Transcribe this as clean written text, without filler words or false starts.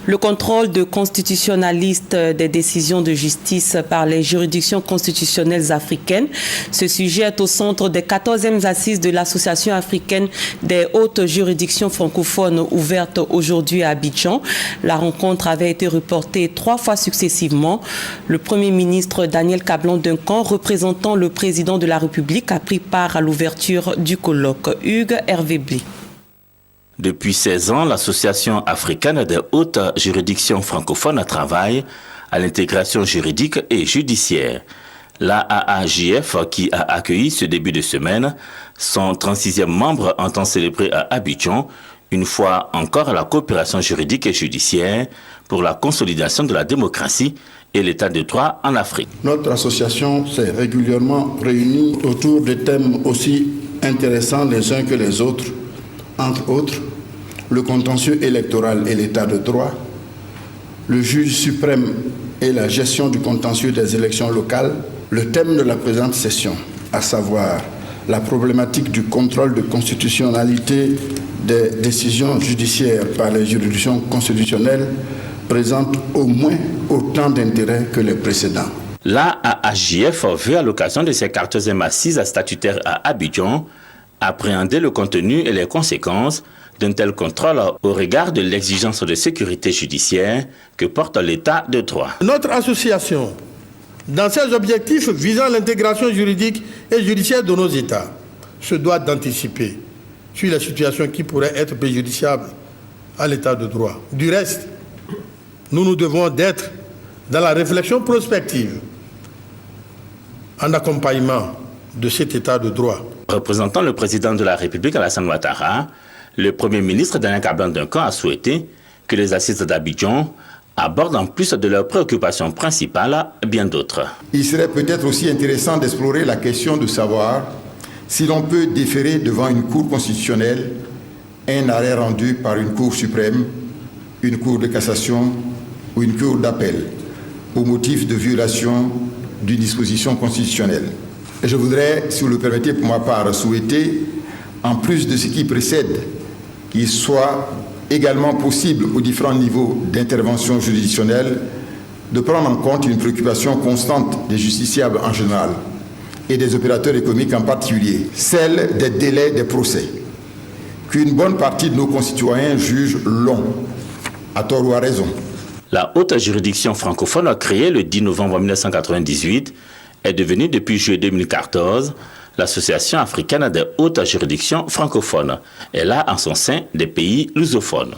Le contrôle de constitutionnaliste des décisions de justice par les juridictions constitutionnelles africaines. Ce sujet est au centre des 14e assises de l'Association africaine des hautes juridictions francophones ouverte aujourd'hui à Abidjan. La rencontre avait été reportée 3 fois successivement. Le Premier ministre Daniel Kablan-Duncan, représentant le président de la République, a pris part à l'ouverture du colloque. Hugues Hervé Blé. Depuis 16 ans, l'Association africaine des hautes juridictions francophones travaille à l'intégration juridique et judiciaire. La AAJF, qui a accueilli ce début de semaine, son 36e membre entend célébrer à Abidjan, une fois encore, la coopération juridique et judiciaire pour la consolidation de la démocratie et l'état de droit en Afrique. Notre association s'est régulièrement réunie autour de thèmes aussi intéressants les uns que les autres, entre autres, le contentieux électoral et l'état de droit, le juge suprême et la gestion du contentieux des élections locales, le thème de la présente session, à savoir la problématique du contrôle de constitutionnalité des décisions judiciaires par les juridictions constitutionnelles, présente au moins autant d'intérêt que les précédents. La AAJF veut, à l'occasion de ses 14e assises statutaires à Abidjan, appréhender le contenu et les conséquences d'un tel contrôle au regard de l'exigence de sécurité judiciaire que porte l'état de droit. Notre association, dans ses objectifs visant l'intégration juridique et judiciaire de nos États, se doit d'anticiper sur les situations qui pourraient être préjudiciables à l'état de droit. Du reste, nous devons d'être dans la réflexion prospective en accompagnement de cet état de droit. Représentant le président de la République, Alassane Ouattara, le Premier ministre Daniel Kablan-Duncan a souhaité que les assises d'Abidjan abordent en plus de leurs préoccupations principales bien d'autres. Il serait peut-être aussi intéressant d'explorer la question de savoir si l'on peut déférer devant une cour constitutionnelle un arrêt rendu par une cour suprême, une cour de cassation ou une cour d'appel au motif de violation d'une disposition constitutionnelle. Et je voudrais, si vous le permettez pour ma part, souhaiter, en plus de ce qui précède, qu'il soit également possible aux différents niveaux d'intervention juridictionnelle de prendre en compte une préoccupation constante des justiciables en général et des opérateurs économiques en particulier, celle des délais des procès, qu'une bonne partie de nos concitoyens jugent longs, à tort ou à raison. La haute juridiction francophone, créée le 10 novembre 1998, est devenue depuis juillet 2014 l'Association africaine des hautes juridictions francophones. Elle a en son sein des pays lusophones.